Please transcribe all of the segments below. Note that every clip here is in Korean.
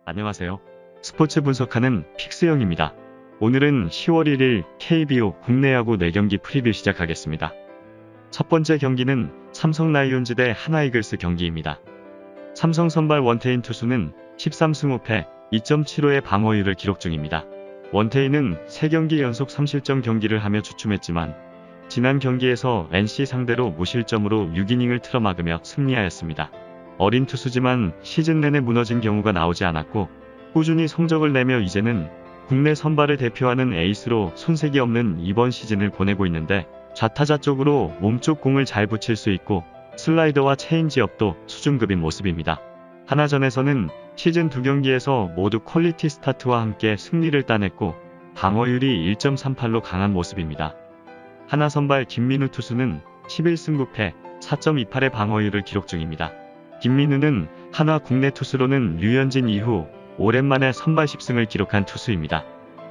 안녕하세요. 스포츠 분석하는 픽스영입니다. 오늘은 10월 1일 KBO 국내 야구 4경기 프리뷰 시작하겠습니다. 첫 번째 경기는 삼성 라이온즈 대 하나이글스 경기입니다. 삼성 선발 원태인 투수는 13승 5패 2.75의 방어율을 기록 중입니다. 원태인은 3경기 연속 3실점 경기를 하며 주춤했지만 지난 경기에서 NC 상대로 무실점으로 6이닝을 틀어막으며 승리하였습니다. 어린 투수지만 시즌 내내 무너진 경우가 나오지 않았고 꾸준히 성적을 내며 이제는 국내 선발을 대표하는 에이스로 손색이 없는 이번 시즌을 보내고 있는데 좌타자 쪽으로 몸쪽 공을 잘 붙일 수 있고 슬라이더와 체인지업도 수준급인 모습입니다. 하나전에서는 시즌 2경기에서 모두 퀄리티 스타트와 함께 승리를 따냈고 방어율이 1.38로 강한 모습입니다. 하나 선발 김민우 투수는 11승 9패 4.28의 방어율을 기록 중입니다. 김민우는 한화 국내 투수로는 류현진 이후 오랜만에 선발 10승을 기록한 투수입니다.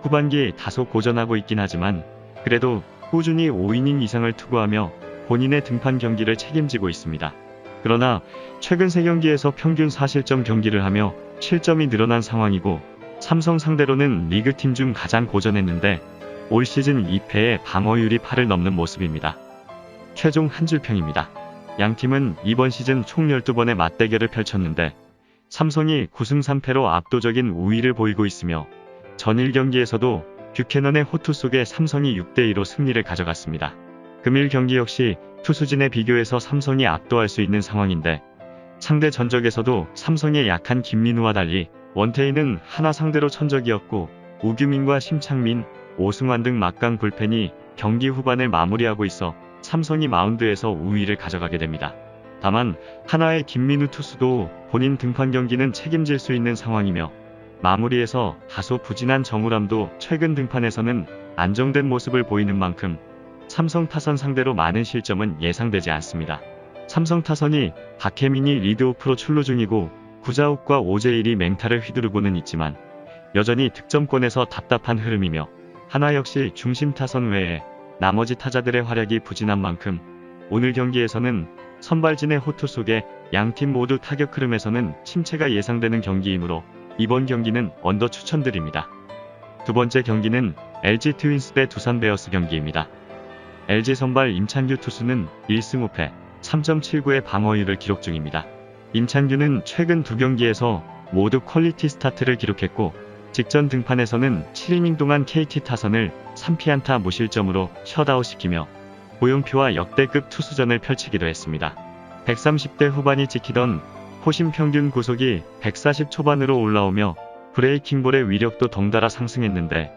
후반기 다소 고전하고 있긴 하지만 그래도 꾸준히 5이닝 이상을 투구하며 본인의 등판 경기를 책임지고 있습니다. 그러나 최근 3경기에서 평균 4실점 경기를 하며 실점이 늘어난 상황이고 삼성 상대로는 리그팀 중 가장 고전했는데 올 시즌 2패에 방어율이 8을 넘는 모습입니다. 최종 한 줄평입니다. 양팀은 이번 시즌 총 12번의 맞대결을 펼쳤는데 삼성이 9승 3패로 압도적인 우위를 보이고 있으며 전 1경기에서도 뷰캐넌의 호투 속에 삼성이 6대2로 승리를 가져갔습니다. 금일 경기 역시 투수진의 비교에서 삼성이 압도할 수 있는 상황인데 상대 전적에서도 삼성의 약한 김민우와 달리 원태인은 하나 상대로 천적이었고 우규민과 심창민, 오승환 등 막강 불펜이 경기 후반을 마무리하고 있어 삼성이 마운드에서 우위를 가져가게 됩니다. 다만 하나의 김민우 투수도 본인 등판 경기는 책임질 수 있는 상황이며 마무리에서 다소 부진한 정우람도 최근 등판에서는 안정된 모습을 보이는 만큼 삼성 타선 상대로 많은 실점은 예상되지 않습니다. 삼성 타선이 박혜민이 리드오프로 출루 중이고 구자욱과 오재일이 맹타를 휘두르고는 있지만 여전히 득점권에서 답답한 흐름이며 하나 역시 중심 타선 외에 나머지 타자들의 활약이 부진한 만큼 오늘 경기에서는 선발진의 호투 속에 양팀 모두 타격 흐름에서는 침체가 예상되는 경기이므로 이번 경기는 언더 추천드립니다. 두 번째 경기는 LG 트윈스 대 두산 베어스 경기입니다. LG 선발 임찬규 투수는 1승 5패 3.79의 방어율을 기록 중입니다. 임찬규는 최근 2경기에서 모두 퀄리티 스타트를 기록했고 직전 등판에서는 7이닝 동안 KT 타선을 3피안타 무실점으로 셧아웃시키며 고용표와 역대급 투수전을 펼치기도 했습니다. 130대 후반이 지키던 포심 평균 구속이 140 초반으로 올라오며 브레이킹볼의 위력도 덩달아 상승했는데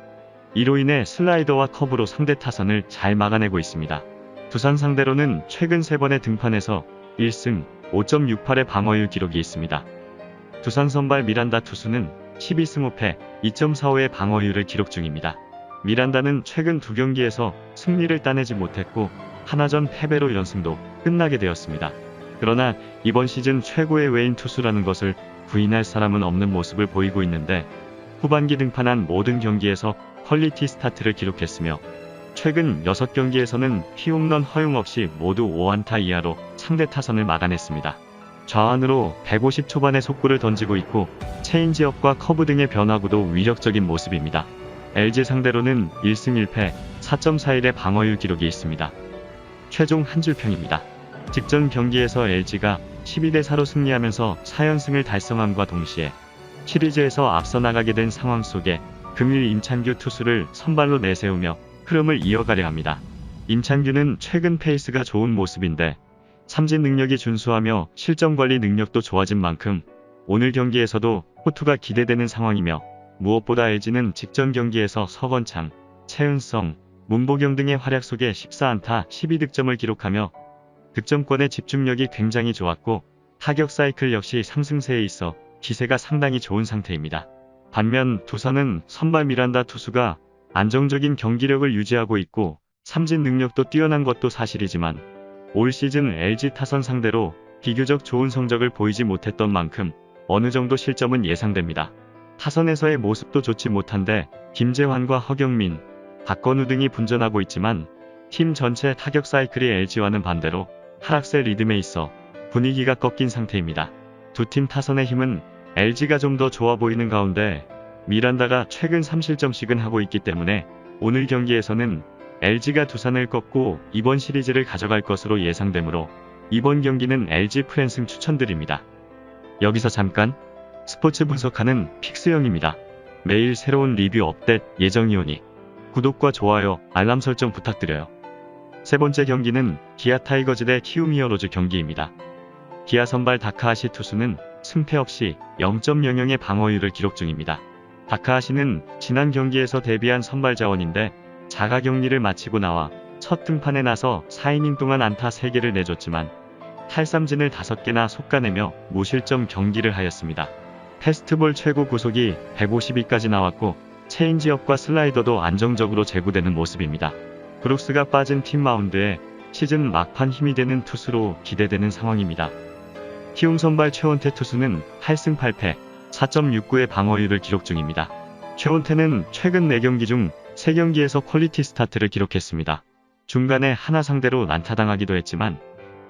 이로 인해 슬라이더와 커브로 상대 타선을 잘 막아내고 있습니다. 두산 상대로는 최근 3번의 등판에서 1승 5.68의 방어율 기록이 있습니다. 두산 선발 미란다 투수는 12승 5패 2.45의 방어율을 기록 중입니다. 미란다는 최근 2경기에서 승리를 따내지 못했고 하나전 패배로 연승도 끝나게 되었습니다. 그러나 이번 시즌 최고의 외인 투수라는 것을 부인할 사람은 없는 모습을 보이고 있는데 후반기 등판한 모든 경기에서 퀄리티 스타트를 기록했으며 최근 6경기에서는 피홈런 허용 없이 모두 5안타 이하로 상대 타선을 막아냈습니다. 좌완으로 150 초반의 속구를 던지고 있고 체인지업과 커브 등의 변화구도 위력적인 모습입니다. LG 상대로는 1승 1패 4.41의 방어율 기록이 있습니다. 최종 한 줄평입니다. 직전 경기에서 LG가 12대4로 승리하면서 4연승을 달성함과 동시에 시리즈에서 앞서 나가게 된 상황 속에 금일 임찬규 투수를 선발로 내세우며 흐름을 이어가려 합니다. 임찬규는 최근 페이스가 좋은 모습인데 삼진 능력이 준수하며 실점 관리 능력도 좋아진 만큼 오늘 경기에서도 호투가 기대되는 상황이며 무엇보다 LG는 직전 경기에서 서건창, 최은성, 문보경 등의 활약 속에 14안타 12득점을 기록하며 득점권의 집중력이 굉장히 좋았고 타격 사이클 역시 상승세에 있어 기세가 상당히 좋은 상태입니다. 반면 두산은 선발 미란다 투수가 안정적인 경기력을 유지하고 있고 삼진 능력도 뛰어난 것도 사실이지만 올 시즌 LG 타선 상대로 비교적 좋은 성적을 보이지 못했던 만큼 어느 정도 실점은 예상됩니다. 타선에서의 모습도 좋지 못한데 김재환과 허경민, 박건우 등이 분전하고 있지만 팀 전체 타격 사이클이 LG와는 반대로 하락세 리듬에 있어 분위기가 꺾인 상태입니다. 두 팀 타선의 힘은 LG가 좀 더 좋아 보이는 가운데 미란다가 최근 3실점씩은 하고 있기 때문에 오늘 경기에서는 LG가 두산을 꺾고 이번 시리즈를 가져갈 것으로 예상되므로 이번 경기는 LG 프랜승 추천드립니다. 여기서 잠깐 스포츠 분석하는 픽스형입니다. 매일 새로운 리뷰 업데이트 예정이오니 구독과 좋아요, 알람 설정 부탁드려요. 세 번째 경기는 기아 타이거즈 대 키움 히어로즈 경기입니다. 기아 선발 다카하시 투수는 승패 없이 0.00의 방어율을 기록 중입니다. 다카하시는 지난 경기에서 데뷔한 선발 자원인데 자가 격리를 마치고 나와 첫 등판에 나서 4이닝 동안 안타 3개를 내줬지만 탈삼진을 5개나 솎아내며 무실점 경기를 하였습니다. 패스트볼 최고 구속이 152까지 나왔고 체인지업과 슬라이더도 안정적으로 제구되는 모습입니다. 브룩스가 빠진 팀 마운드에 시즌 막판 힘이 되는 투수로 기대되는 상황입니다. 키움 선발 최원태 투수는 8승 8패 4.69의 방어율을 기록 중입니다. 최원태는 최근 4경기 중 3경기에서 퀄리티 스타트를 기록했습니다. 중간에 하나 상대로 난타당하기도 했지만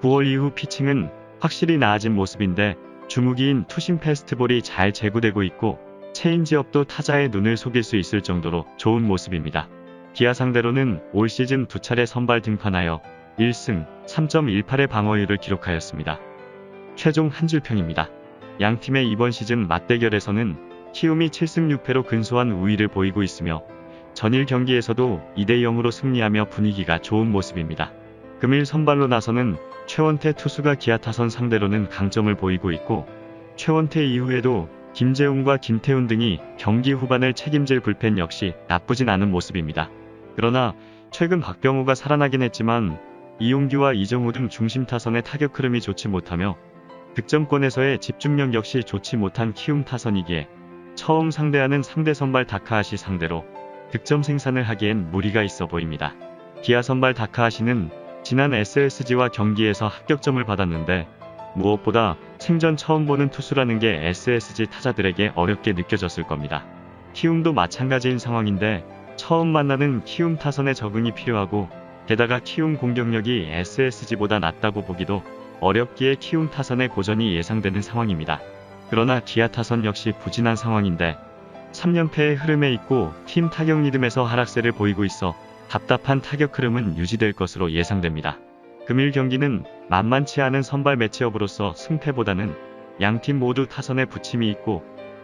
9월 이후 피칭은 확실히 나아진 모습인데 주무기인 투심 패스트볼이 잘 제구되고 있고 체인지업도 타자의 눈을 속일 수 있을 정도로 좋은 모습입니다. 기아 상대로는 올 시즌 2차례 선발 등판하여 1승 3.18의 방어율을 기록하였습니다. 최종 한 줄평입니다. 양팀의 이번 시즌 맞대결에서는 키움이 7승 6패로 근소한 우위를 보이고 있으며 전일 경기에서도 2대0으로 승리하며 분위기가 좋은 모습입니다. 금일 선발로 나서는 최원태 투수가 기아 타선 상대로는 강점을 보이고 있고 최원태 이후에도 김재웅과 김태훈 등이 경기 후반을 책임질 불펜 역시 나쁘진 않은 모습입니다. 그러나 최근 박병호가 살아나긴 했지만 이용규와 이정우 등 중심 타선의 타격 흐름이 좋지 못하며 득점권에서의 집중력 역시 좋지 못한 키움 타선이기에 처음 상대하는 상대 선발 다카하시 상대로 득점 생산을 하기엔 무리가 있어 보입니다. 기아 선발 다카하시는 지난 SSG와 경기에서 합격점을 받았는데 무엇보다 생전 처음 보는 투수라는 게 SSG 타자들에게 어렵게 느껴졌을 겁니다. 키움도 마찬가지인 상황인데 처음 만나는 키움 타선의 적응이 필요하고 게다가 키움 공격력이 SSG보다 낫다고 보기도 어렵기에 키움 타선의 고전이 예상되는 상황입니다. 그러나 기아 타선 역시 부진한 상황인데 3연패의 흐름에 있고 팀 타격 리듬에서 하락세를 보이고 있어 답답한 타격 흐름은 유지될 것으로 예상됩니다. 금일 경기는 만만치 않은 선발 매치업으로서 승패보다는 양팀 모두 타선에 부침이 있고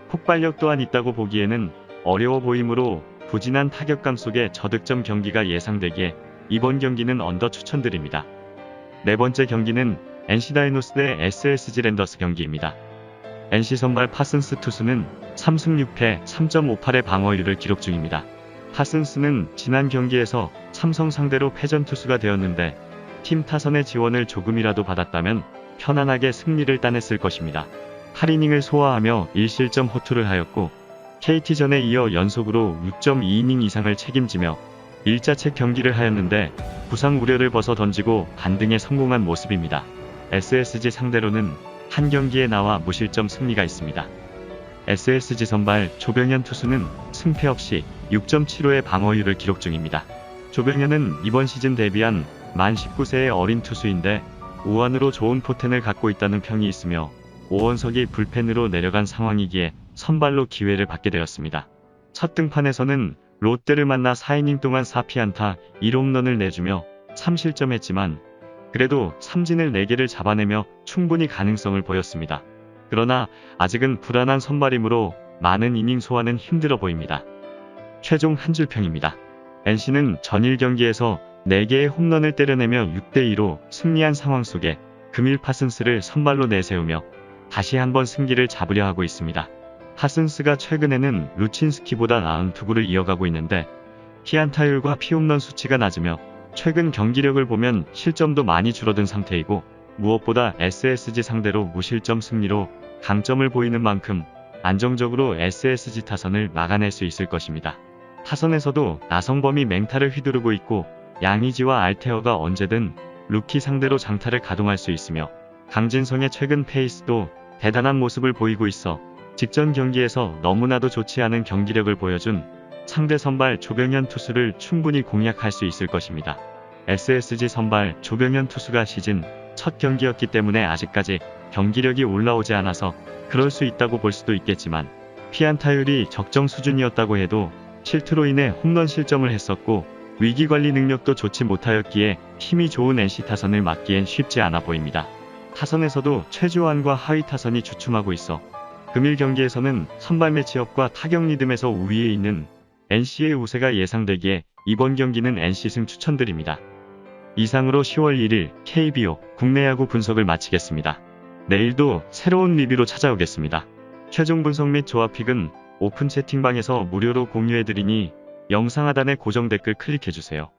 폭발력 또한 있다고 보기에는 어려워 보이므로 부진한 타격감 속의 저득점 경기가 예상되기에 이번 경기는 언더 추천드립니다. 네 번째 경기는 NC 다이노스 대 SSG 랜더스 경기입니다. NC 선발 파슨스 투수는 3승 6패 3.58의 방어율을 기록 중입니다. 파슨스는 지난 경기에서 삼성 상대로 패전 투수가 되었는데 팀 타선의 지원을 조금이라도 받았다면 편안하게 승리를 따냈을 것입니다. 8이닝을 소화하며 1실점 호투를 하였고 KT전에 이어 연속으로 6.2이닝 이상을 책임지며 일자체 경기를 하였는데 부상 우려를 벗어 던지고 반등에 성공한 모습입니다. SSG 상대로는 한 경기에 나와 무실점 승리가 있습니다. SSG 선발 조병현 투수는 승패 없이 6.75의 방어율을 기록 중입니다. 조병현은 이번 시즌 데뷔한 만 19세의 어린 투수인데 우완으로 좋은 포텐을 갖고 있다는 평이 있으며 오원석이 불펜으로 내려간 상황이기에 선발로 기회를 받게 되었습니다. 첫 등판에서는 롯데를 만나 4이닝 동안 4피안타 1홈런을 내주며 3실점했지만 그래도 삼진을 4개를 잡아내며 충분히 가능성을 보였습니다. 그러나 아직은 불안한 선발이므로 많은 이닝 소화는 힘들어 보입니다. 최종 한 줄평입니다. NC는 전일 경기에서 4개의 홈런을 때려내며 6대2로 승리한 상황 속에 금일 파슨스를 선발로 내세우며 다시 한번 승기를 잡으려 하고 있습니다. 파슨스가 최근에는 루친스키보다 나은 투구를 이어가고 있는데 피안타율과 피홈런 수치가 낮으며 최근 경기력을 보면 실점도 많이 줄어든 상태이고 무엇보다 SSG 상대로 무실점 승리로 강점을 보이는 만큼 안정적으로 SSG 타선을 막아낼 수 있을 것입니다. 타선에서도 나성범이 맹타를 휘두르고 있고 양의지와 알테어가 언제든 루키 상대로 장타를 가동할 수 있으며 강진성의 최근 페이스도 대단한 모습을 보이고 있어 직전 경기에서 너무나도 좋지 않은 경기력을 보여준 상대 선발 조병현 투수를 충분히 공략할 수 있을 것입니다. SSG 선발 조병현 투수가 시즌 첫 경기였기 때문에 아직까지 경기력이 올라오지 않아서 그럴 수 있다고 볼 수도 있겠지만, 피안타율이 적정 수준이었다고 해도 실투로 인해 홈런 실점을 했었고 위기관리 능력도 좋지 못하였기에 힘이 좋은 NC 타선을 막기엔 쉽지 않아 보입니다. 타선에서도 최주환과 하위 타선이 주춤하고 있어 금일 경기에서는 선발 매치업과 타격 리듬에서 우위에 있는 NC의 우세가 예상되기에 이번 경기는 NC승 추천드립니다. 이상으로 10월 1일 KBO 국내 야구 분석을 마치겠습니다. 내일도 새로운 리뷰로 찾아오겠습니다. 최종 분석 및 조합픽은 오픈 채팅방에서 무료로 공유해드리니 영상 하단의 고정 댓글 클릭해주세요.